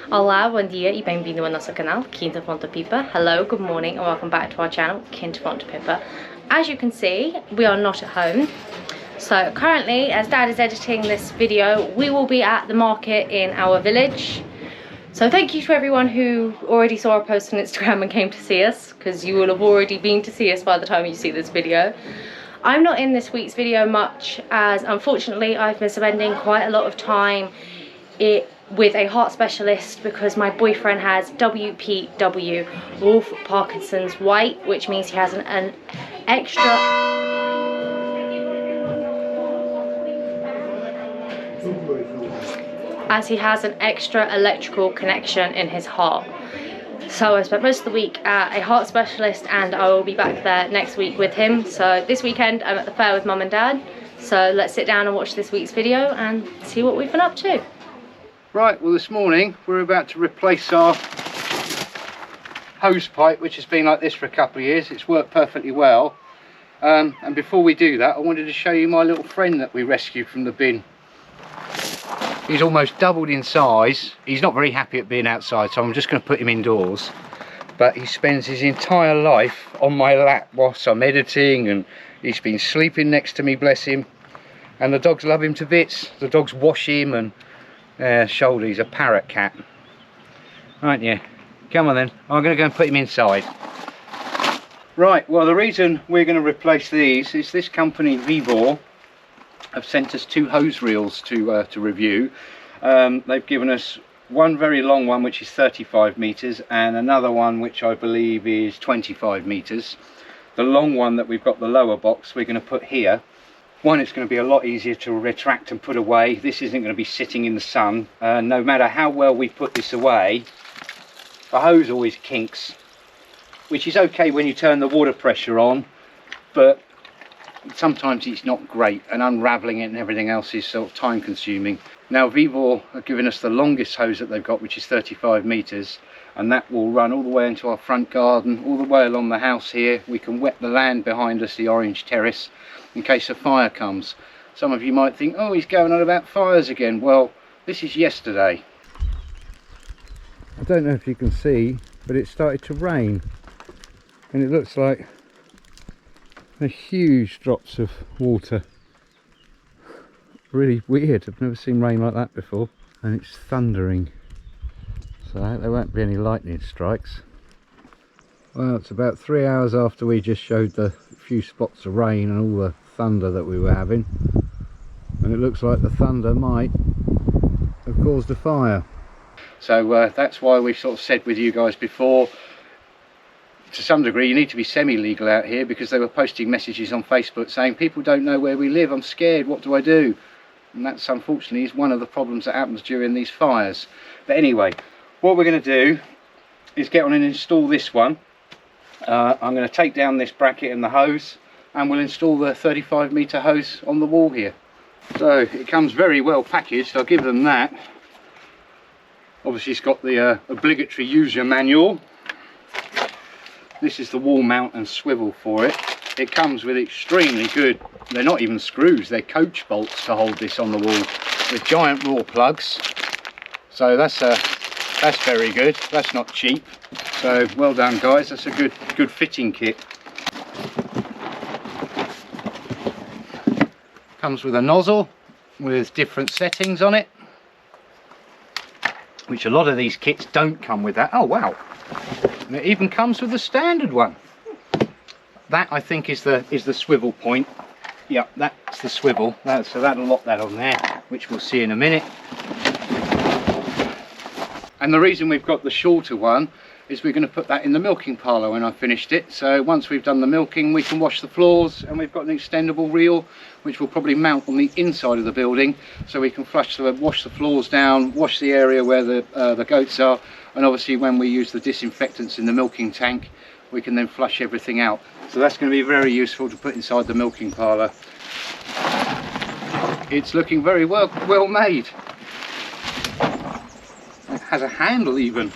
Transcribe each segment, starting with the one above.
Olá, bom dia e bem-vindo ao nosso canal, Quinta, Fonte, Pipa. Hello, good morning and welcome back to our channel, Quinta, Fonte, Pipa. As you can see, we are not at home. So currently, as Dad is editing this video, we will be at the market in our village. So thank you to everyone who already saw our post on Instagram and came to see us, because you will have already been to see us by the time you see this video. I'm not in this week's video much, as unfortunately I've been spending quite a lot of time with a heart specialist because my boyfriend has WPW, Wolf Parkinson's White, which means he has an extra... as he has an extra electrical connection in his heart. So I spent most of the week at a heart specialist and I will be back there next week with him. So this weekend I'm at the fair with Mum and Dad. So let's sit down and watch this week's video and see what we've been up to. Right, well this morning we're about to replace our hose pipe, which has been like this for a couple of years. It's worked perfectly well. And before we do that, I wanted to show you my little friend that we rescued from the bin. He's almost doubled in size. He's not very happy at being outside, so I'm just going to put him indoors. But he spends his entire life on my lap whilst I'm editing, and he's been sleeping next to me, bless him. And the dogs love him to bits. The dogs wash him and shoulder. He's a parrot cat. Aren't you? Come on then. I'm going to go and put him inside. Right, well the reason we're going to replace these is this company, Vevor, have sent us 2 hose reels to review. They've given us one very long one which is 35 meters and another one which I believe is 25 meters. The long one that we've got, the lower box, we're going to put here. One, it's going to be a lot easier to retract and put away. This isn't going to be sitting in the sun. No matter how well we put this away, the hose always kinks, which is okay when you turn the water pressure on, but sometimes it's not great, and unravelling it and everything else is sort of time consuming. Now Vevor have given us the longest hose that they've got, which is 35 meters, and that will run all the way into our front garden, all the way along the house here. We can wet the land behind us, the orange terrace, in case a fire comes. Some of you might think, oh, he's going on about fires again. Well, this is yesterday. I don't know if you can see, but it started to rain, and it looks like huge drops of water. Really weird. I've never seen rain like that before. And it's thundering, so I hope there won't be any lightning strikes. Well, it's about 3 hours after we just showed the few spots of rain and all the thunder that we were having, and it looks like the thunder might have caused a fire. So that's why we've sort of said with you guys before, to some degree you need to be semi-legal out here, because they were posting messages on Facebook saying people don't know where we live, I'm scared, what do I do? And that's unfortunately is one of the problems that happens during these fires. But anyway, what we're going to do is get on and install this one. I'm going to take down this bracket and the hose, and we'll install the 35 meter hose on the wall here. So it comes very well packaged, I'll give them that. Obviously it's got the obligatory user manual. This is the wall mount and swivel for it. It comes with extremely good, they're not even screws, they're coach bolts to hold this on the wall, with giant raw plugs. So that's very good. That's not cheap. So well done guys, that's a good fitting kit. Comes with a nozzle with different settings on it, which a lot of these kits don't come with that. Oh wow. And it even comes with the standard one. That I think is the swivel point. Yeah, that's the swivel. So that'll lock that on there, which we'll see in a minute. And the reason we've got the shorter one is we're going to put that in the milking parlour when I've finished it. So once we've done the milking, we can wash the floors, and we've got an extendable reel which will probably mount on the inside of the building, so we can wash the floors down, wash the area where the goats are, and obviously when we use the disinfectants in the milking tank, we can then flush everything out. So that's going to be very useful to put inside the milking parlour. It's looking very well made. It has a handle even.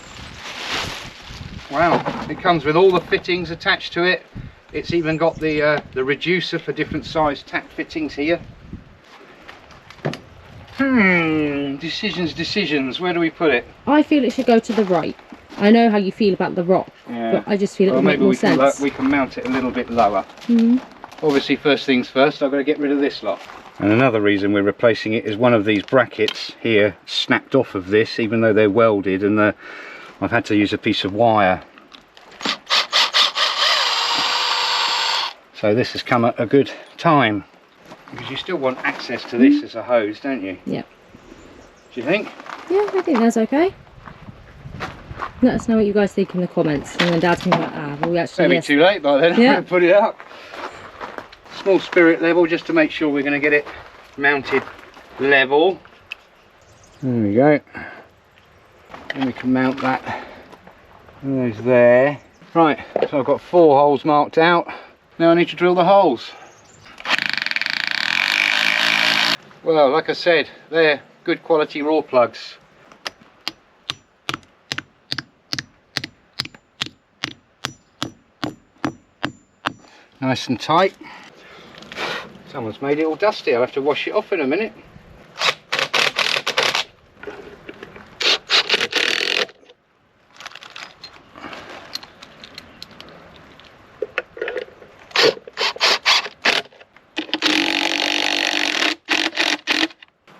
Wow, it comes with all the fittings attached to it. It's even got the reducer for different size tap fittings here. decisions. Where do we put it? I feel it should go to the right. I know how you feel about the rock, but I just feel it would make more sense. We can mount it a little bit lower. Mm-hmm. Obviously, first things first, I've got to get rid of this lot. And another reason we're replacing it is one of these brackets here snapped off of this, even though they're welded, and I've had to use a piece of wire. So this has come at a good time, because you still want access to this as a hose, don't you? Yeah. Do you think? Yeah, I think that's okay. Let us know what you guys think in the comments, and then Dad's going to be like, well, we actually... Maybe too late by then. Yeah. I'm going to put it up. Small spirit level, just to make sure we're going to get it mounted level. There we go. And we can mount that. Those there. Right, so I've got 4 holes marked out. Now I need to drill the holes. Well, like I said, they're good quality raw plugs. Nice and tight. Someone's made it all dusty. I'll have to wash it off in a minute.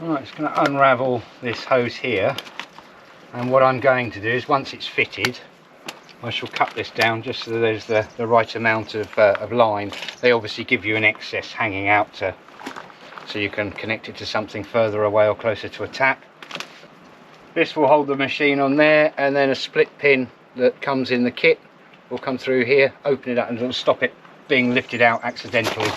Right, it's going to unravel this hose here, and what I'm going to do is, once it's fitted, I shall cut this down just so there's the right amount of line. They obviously give you an excess hanging out so you can connect it to something further away or closer to a tap. This will hold the machine on there, and then a split pin that comes in the kit will come through here, open it up, and it'll stop it being lifted out accidentally.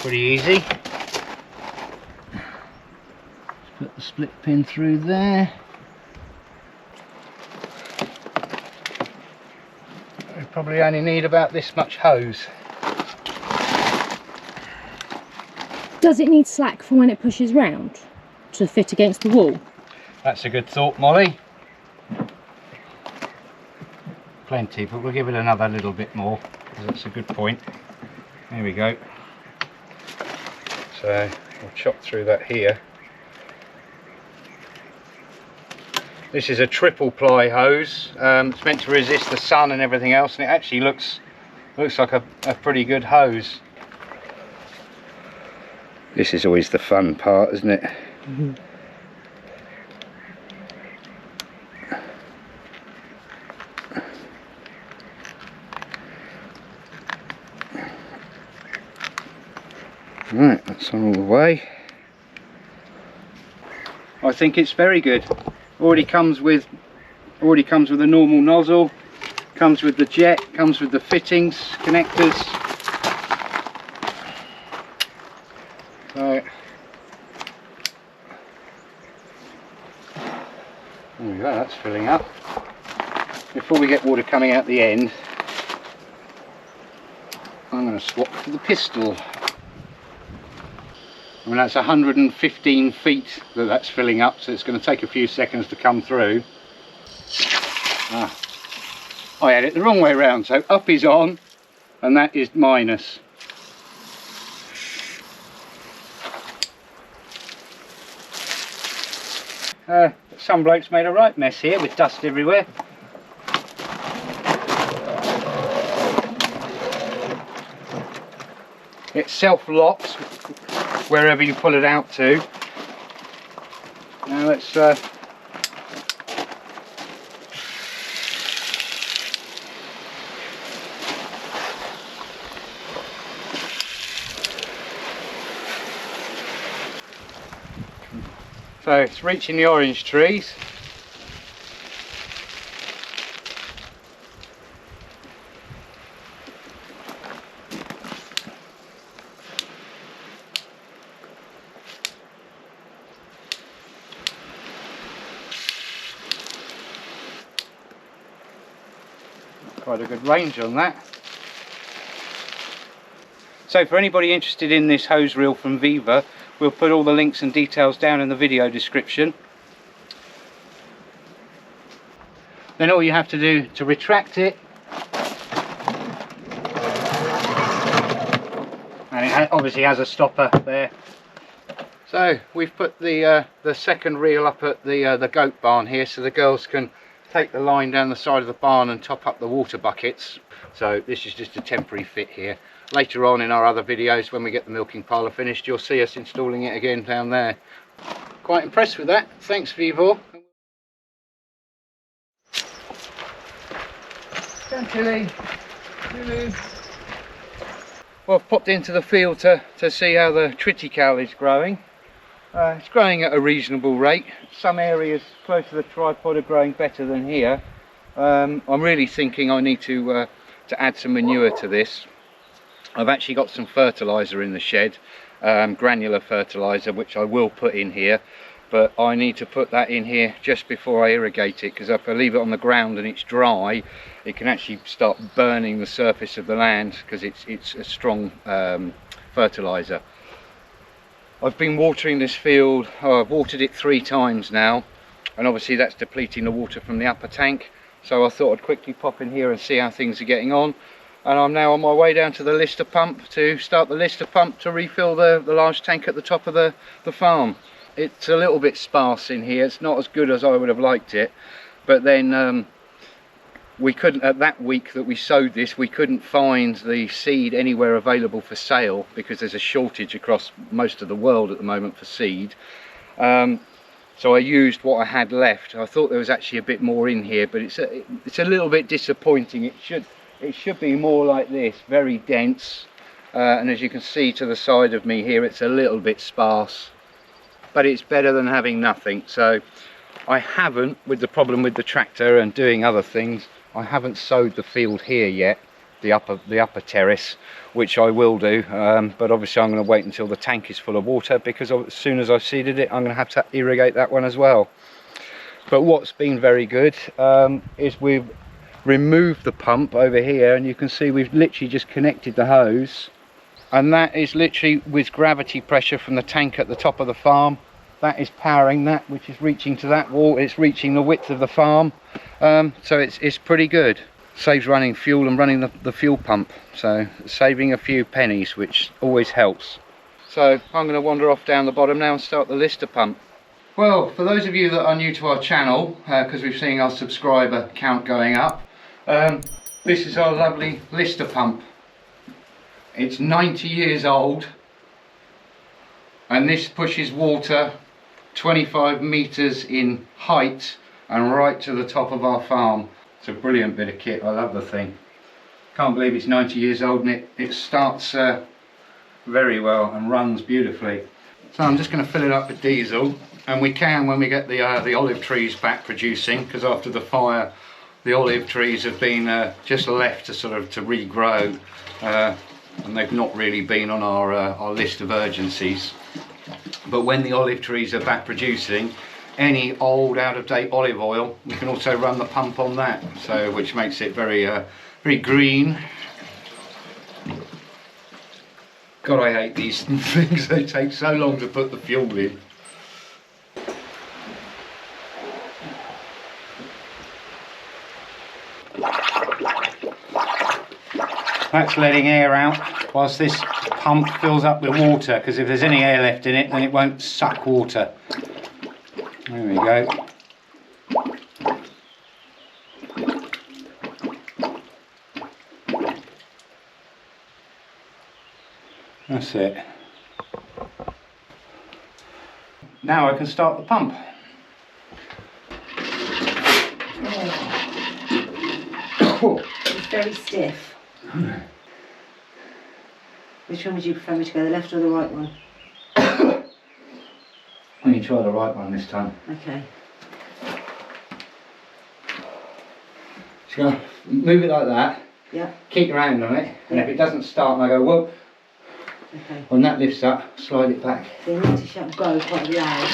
Pretty easy. Just put the split pin through there. We probably only need about this much hose. Does it need slack for when it pushes round to fit against the wall? That's a good thought, Molly. Plenty, but we'll give it another little bit more, because that's a good point. There we go. So we'll chop through that here. This is a triple ply hose. It's meant to resist the sun and everything else, and it actually looks like a pretty good hose. This is always the fun part, isn't it? Mm-hmm. Right, that's all the way. I think it's very good. Already comes with a normal nozzle, comes with the jet, comes with the fittings, connectors. So there we go, that's filling up. Before we get water coming out the end, I'm going to swap to the pistol. I mean, that's 115 feet that's filling up, so it's going to take a few seconds to come through. I had it the wrong way around, so up is on and that is minus. Some bloke's made a right mess here with dust everywhere. It self-locks wherever you pull it out to. Now let's so it's reaching the orange trees. Quite a good range on that. So for anybody interested in this hose reel from Vevor, we'll put all the links and details down in the video description. Then all you have to do to retract it, and it obviously has a stopper there. So we've put the second reel up at the goat barn here, so the girls can take the line down the side of the barn and top up the water buckets. So this is just a temporary fit here. Later on in our other videos, when we get the milking parlour finished, you'll see us installing it again down there. Quite impressed with that. Thanks, Vevor. Chantilly. Well, I've popped into the field to see how the triticale is growing. It's growing at a reasonable rate. Some areas close to the tripod are growing better than here. I'm really thinking I need to add some manure to this. I've actually got some fertiliser in the shed, granular fertiliser, which I will put in here, but I need to put that in here just before I irrigate it, because if I leave it on the ground and it's dry, it can actually start burning the surface of the land, because it's a strong fertiliser. I've been watering this field, I've watered it 3 times now, and obviously that's depleting the water from the upper tank, so I thought I'd quickly pop in here and see how things are getting on. And I'm now on my way down to the lister pump to start the lister pump to refill the large tank at the top of the farm. It's a little bit sparse in here, it's not as good as I would have liked it, but then we couldn't, at that week that we sowed this, we couldn't find the seed anywhere available for sale because there's a shortage across most of the world at the moment for seed. So I used what I had left. I thought there was actually a bit more in here, but it's a little bit disappointing. It should be more like this, very dense, and as you can see to the side of me here, it's a little bit sparse, but it's better than having nothing. So I haven't, with the problem with the tractor and doing other things, I haven't sowed the field here yet, the upper terrace, which I will do, but obviously I'm going to wait until the tank is full of water, because as soon as I've seeded it, I'm going to have to irrigate that one as well. But what's been very good is we've removed the pump over here, and you can see we've literally just connected the hose, and that is literally with gravity pressure from the tank at the top of the farm. That is powering that, which is reaching to that wall. It's reaching the width of the farm, so it's pretty good. Saves running fuel and running the fuel pump, so saving a few pennies, which always helps. So I'm going to wander off down the bottom now and start the lister pump. Well, for those of you that are new to our channel, because we've seen our subscriber count going up, this is our lovely lister pump. It's 90 years old, and this pushes water 25 metres in height and right to the top of our farm. It's a brilliant bit of kit. I love the thing. Can't believe it's 90 years old, and it starts very well and runs beautifully. So I'm just going to fill it up with diesel, and we can when we get the olive trees back producing, because after the fire the olive trees have been just left to to regrow, and they've not really been on our list of urgencies. But when the olive trees are back producing, any old out-of-date olive oil, we can also run the pump on that, so which makes it very very green. God, I hate these things, they take so long to put the fuel in. That's letting air out whilst this pump fills up with water, because if there's any air left in it, then it won't suck water. There we go. That's it. Now I can start the pump. Oh, it's very stiff. Which one would you prefer me to go, the left or the right one? Let me try the right one this time. Okay. Just gonna move it like that. Yeah. Keep your hand on it, and if it doesn't start and I go whoop, Okay. when that lifts up, slide it back. So you need to shut go quite loud.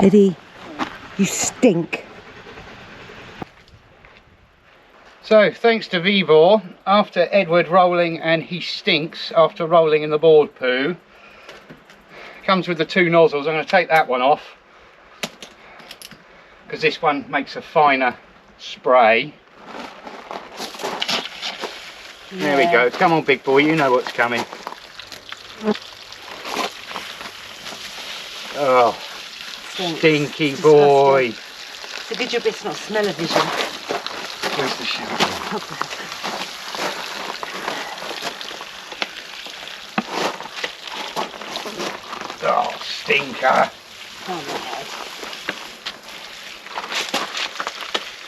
Eddie, you stink. So thanks to Vevor, after Edward rolling, and he stinks after rolling in the board poo, comes with the 2 nozzles. I'm going to take that one off because this one makes a finer spray. There we go. Come on, big boy, you know what's coming. Oh, stinky boy. It's a good job it's not smell-o-vision. Where's the shower? Oh, stinker.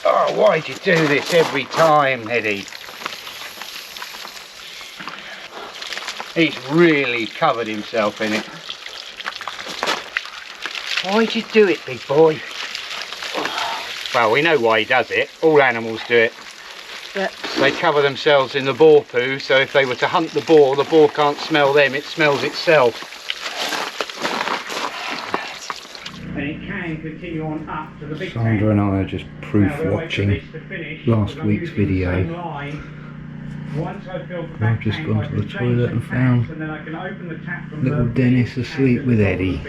Oh, why'd you do this every time, Eddie? He's really covered himself in it. Why'd you do it, big boy? Well, we know why he does it. All animals do it. But they cover themselves in the boar poo, so if they were to hunt the boar can't smell them, it smells itself. And it can continue on up to the big Sandra and I are just proof watching last week's video. I've just gone to the toilet and found little Dennis asleep with Eddie.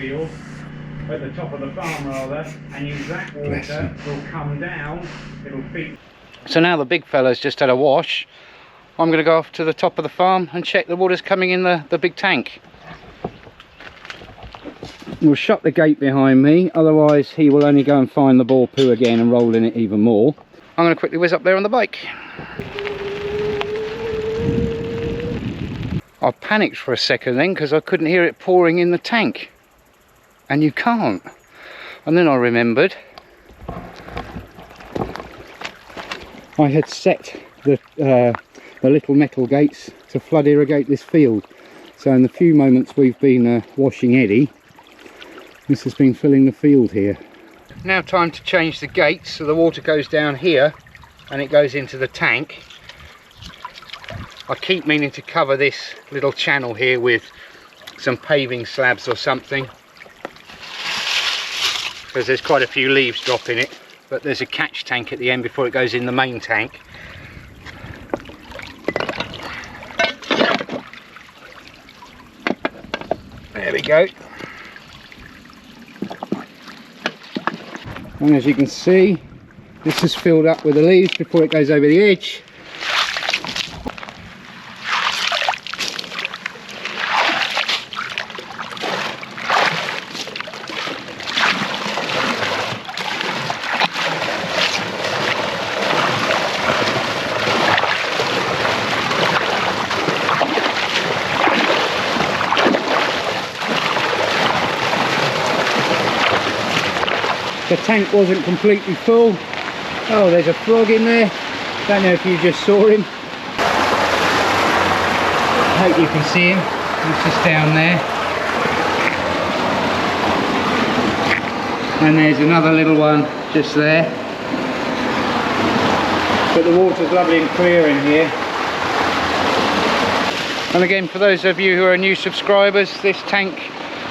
At the top of the farm rather, and use that water will come down, it'll feed. So now the big fella's just had a wash, I'm going to go off to the top of the farm and check the water's coming in the big tank. We'll shut the gate behind me, otherwise he will only go and find the boar poo again and roll in it even more. I'm going to quickly whiz up there on the bike. I panicked for a second then because I couldn't hear it pouring in the tank. And you can't. And then I remembered I had set the little metal gates to flood irrigate this field. So in the few moments we've been washing Eddie, this has been filling the field here. Now time to change the gates so the water goes down here and it goes into the tank. I keep meaning to cover this little channel here with some paving slabs or something, because there's quite a few leaves dropping it, but there's a catch tank at the end before it goes in the main tank. There we go. And as you can see, this is filled up with the leaves before it goes over the edge. The tank wasn't completely full. Oh, there's a frog in there. Don't know if you just saw him. Hope you can see him. He's just down there. And there's another little one just there. But the water's lovely and clear in here. And again, for those of you who are new subscribers, this tank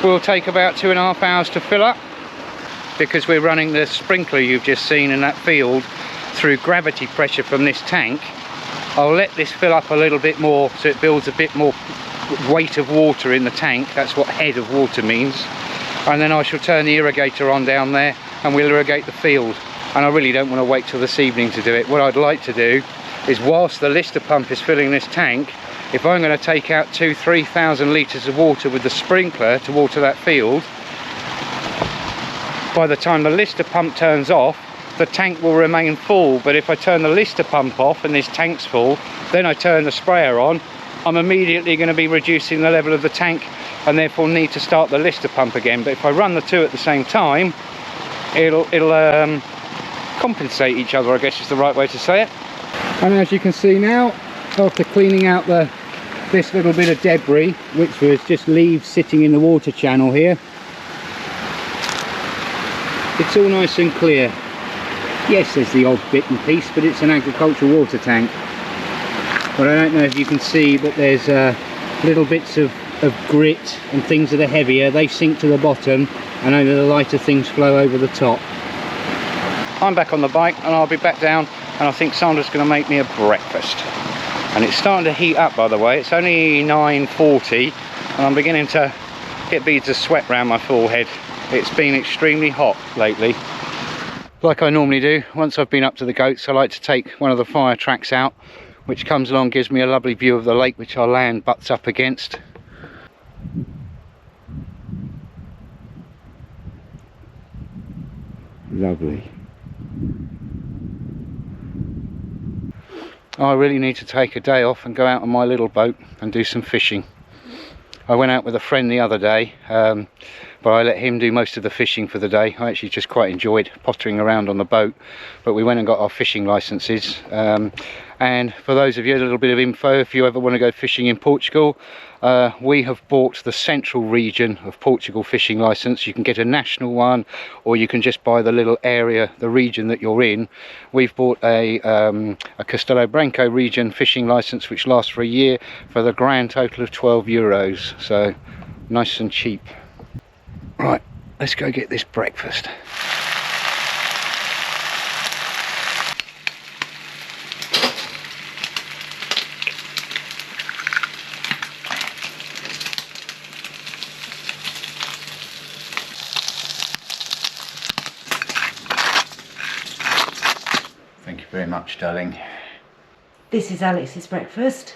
will take about 2.5 hours to fill up, because we're running the sprinkler you've just seen in that field through gravity pressure from this tank. I'll let this fill up a little bit more so it builds a bit more weight of water in the tank. That's what head of water means. And then I shall turn the irrigator on down there and we'll irrigate the field. And I really don't want to wait till this evening to do it. What I'd like to do is, whilst the lister pump is filling this tank, if I'm going to take out 2,000–3,000 litres of water with the sprinkler to water that field, by the time the lister pump turns off, the tank will remain full. But if I turn the lister pump off and this tank's full, then I turn the sprayer on, I'm immediately going to be reducing the level of the tank and therefore need to start the lister pump again. But if I run the two at the same time, it'll compensate each other, I guess is the right way to say it. And as you can see now, after cleaning out this little bit of debris, which was just leaves sitting in the water channel here, it's all nice and clear. Yes, there's the odd bit and piece, but it's an agricultural water tank. But I don't know if you can see, but there's little bits of grit and things that are heavier. They sink to the bottom and only the lighter things flow over the top. I'm back on the bike and I'll be back down, and I think Sandra's going to make me a breakfast. And it's starting to heat up, by the way. It's only 9:40 and I'm beginning to get beads of sweat around my forehead. It's been extremely hot lately. Like I normally do, once I've been up to the goats, I like to take one of the fire tracks out, which comes along, gives me a lovely view of the lake which our land butts up against. Lovely. I really need to take a day off and go out on my little boat and do some fishing. I went out with a friend the other day, but I let him do most of the fishing for the day. I actually just quite enjoyed pottering around on the boat, but we went and got our fishing licenses. And for those of you, a little bit of info, if you ever want to go fishing in Portugal, we have bought the central region of Portugal fishing license. You can get a national one, or you can just buy the little area, the region that you're in. We've bought a Castelo Branco region fishing license, which lasts for a year, for the grand total of €12, so nice and cheap. Right, let's go get this breakfast. Thank you very much, darling. This is Alex's breakfast.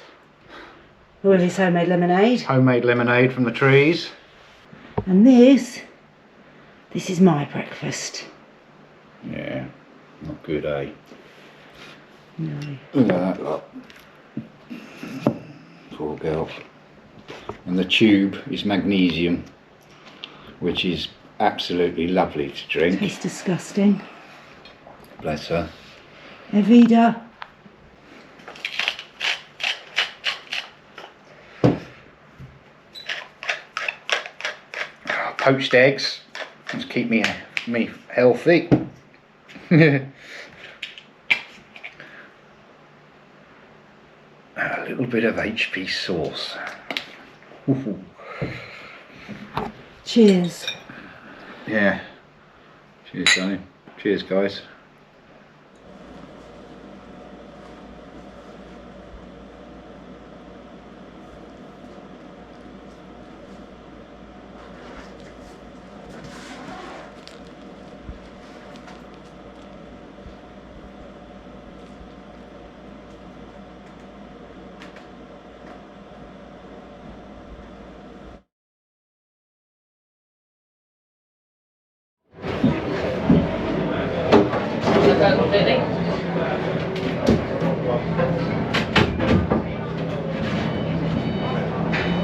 With his homemade lemonade. Homemade lemonade from the trees. And this is my breakfast. Yeah, not good, eh? No. Look at that lot. Poor girl. And the tube is magnesium, which is absolutely lovely to drink. Tastes disgusting. Bless her. Evita. Poached eggs, just keep me healthy. A little bit of HP sauce. Ooh. Cheers. Yeah. Cheers, darling. Cheers, guys. Completely.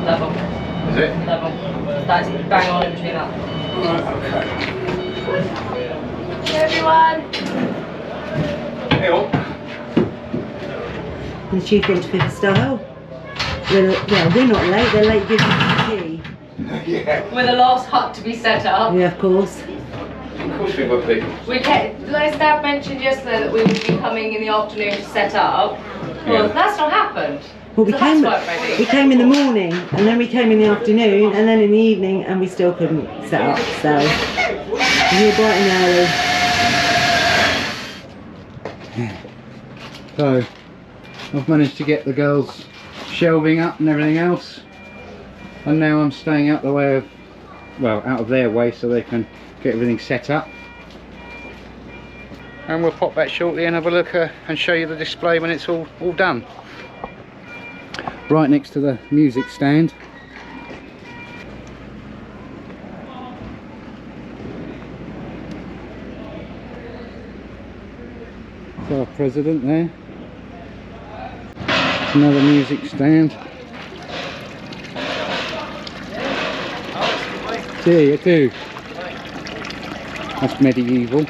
Level. Is it? Level. That's bang on in between that. Right, okay. Hey everyone! Hey all. The chief went to Pipa style. Well, we're not late, they're late giving us the tea. Yeah. With the last hut to be set up. Yeah, of course. Of course we would be. Like Dad mentioned yesterday that we would be coming in the afternoon to set up. Well, Yeah. that's not happened. Well, The huts weren't ready. we came in the morning, and then we came in the afternoon, and then in the evening, and we still couldn't set up, so we're bright and early. So, I've managed to get the girls shelving up and everything else, and now I'm staying out the way of, well, out of their way so they can get everything set up. And we'll pop back shortly and have a look and show you the display when it's all done. Right next to the music stand. There's our president there. Another music stand. See you too. That's medieval.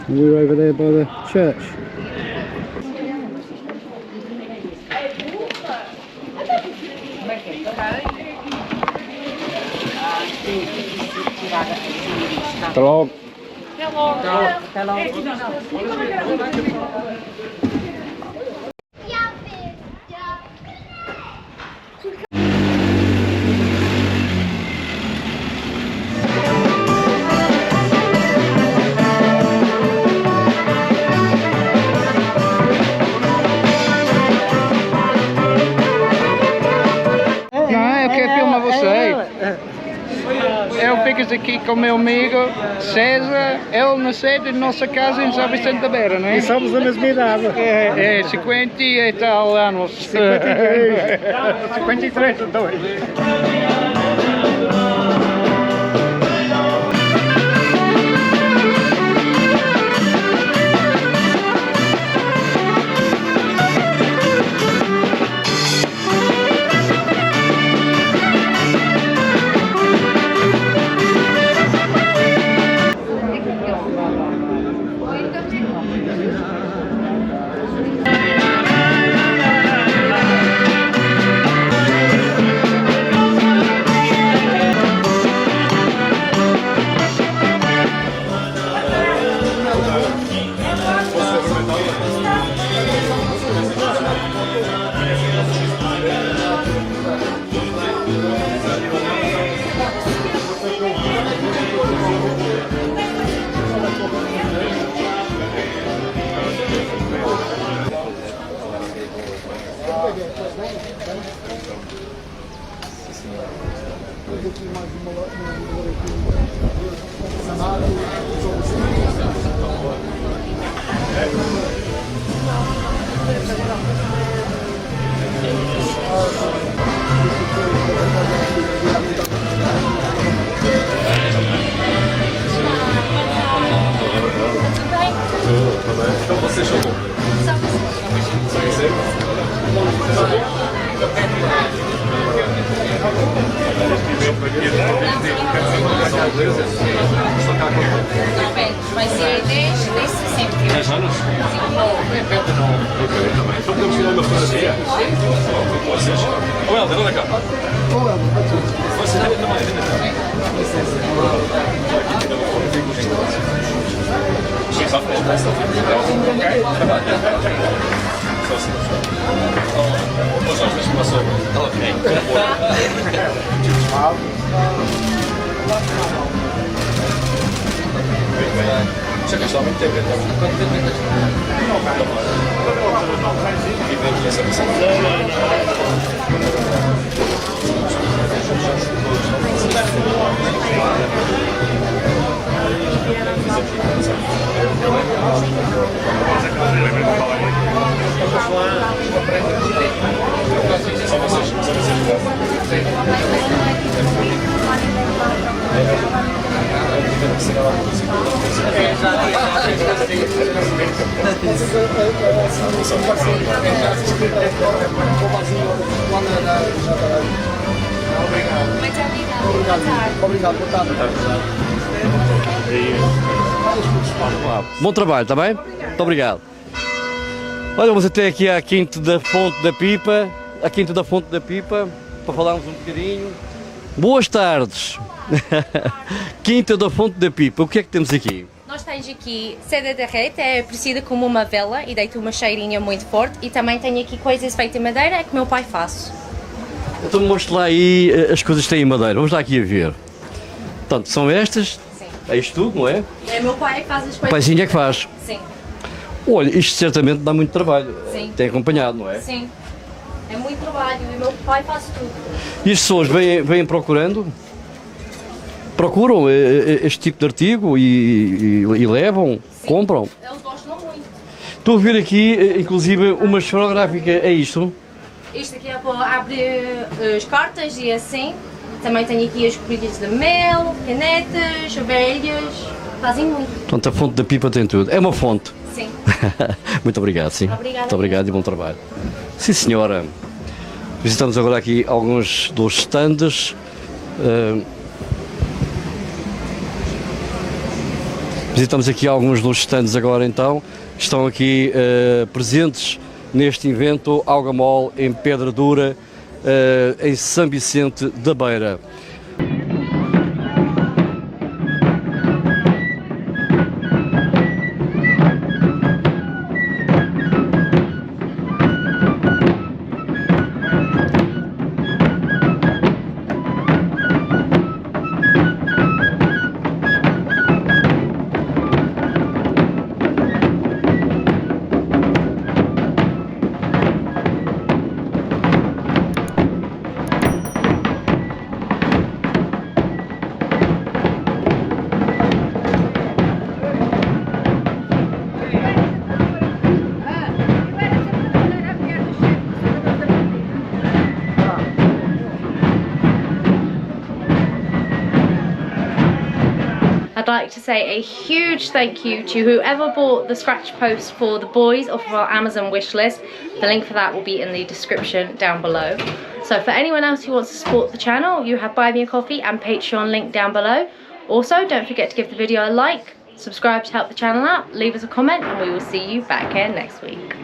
And we're over there by the church. Hello. ficas aqui com o meu amigo César, ele nasceu na nossa casa em São Vicente da Beira, não é? E somos da mesma idade. É 50 e tal anos. 53. 53, então. Vai ser 10 10 anos? Ok, está bem. Então podemos tirar uma fotografia. Vocês? Ô Helder, olha cá. Você também. Só C'è che solamente per Bom trabalho, está bem? Muito obrigado. Olha, vamos até aqui à Quinta da Fonte da Pipa, para falarmos um bocadinho. Boas tardes. Quinta da Fonte da Pipa, o que é que temos aqui? Nós temos aqui seda de rede, é parecida como uma vela e deita uma cheirinha muito forte. E também tenho aqui coisas feitas em madeira, que o meu pai faz. Então mostre lá aí as coisas que têm em madeira, vamos lá aqui a ver. Portanto, são estas, Sim. é isto tudo, não é? É o meu pai que faz as O coisas. paizinho é que faz. Sim, Olha, isto certamente dá muito trabalho. Sim. Tem acompanhado, não é? sim. É muito trabalho e o meu pai faz tudo. E as pessoas vêm procurando? Procuram este tipo de artigo e levam, Sim. compram? Eles gostam muito. Estou a ver aqui, inclusive, uma esferográfica, é isto? Isto aqui é para abrir as cartas e assim. Também tenho aqui as colheres de mel, canetas, abelhas. Fazem muito. Portanto, a Fonte da Pipa tem tudo. É uma fonte. Sim. Muito obrigado, sim. Obrigada. Muito obrigado e bom trabalho. Sim, senhora. Visitamos agora aqui alguns dos stands. Visitamos aqui alguns dos stands agora então. Estão aqui presentes neste evento Algamol em Pedra Dura, em São Vicente da Beira. I'd like to say a huge thank you to whoever bought the scratch post for the boys off of our Amazon wish list. The link for that will be in the description down below. So for anyone else who wants to support the channel, you have Buy Me a Coffee and Patreon link down below. Also, don't forget to give the video a like, subscribe to help the channel out, leave us a comment, and we will see you back here next week.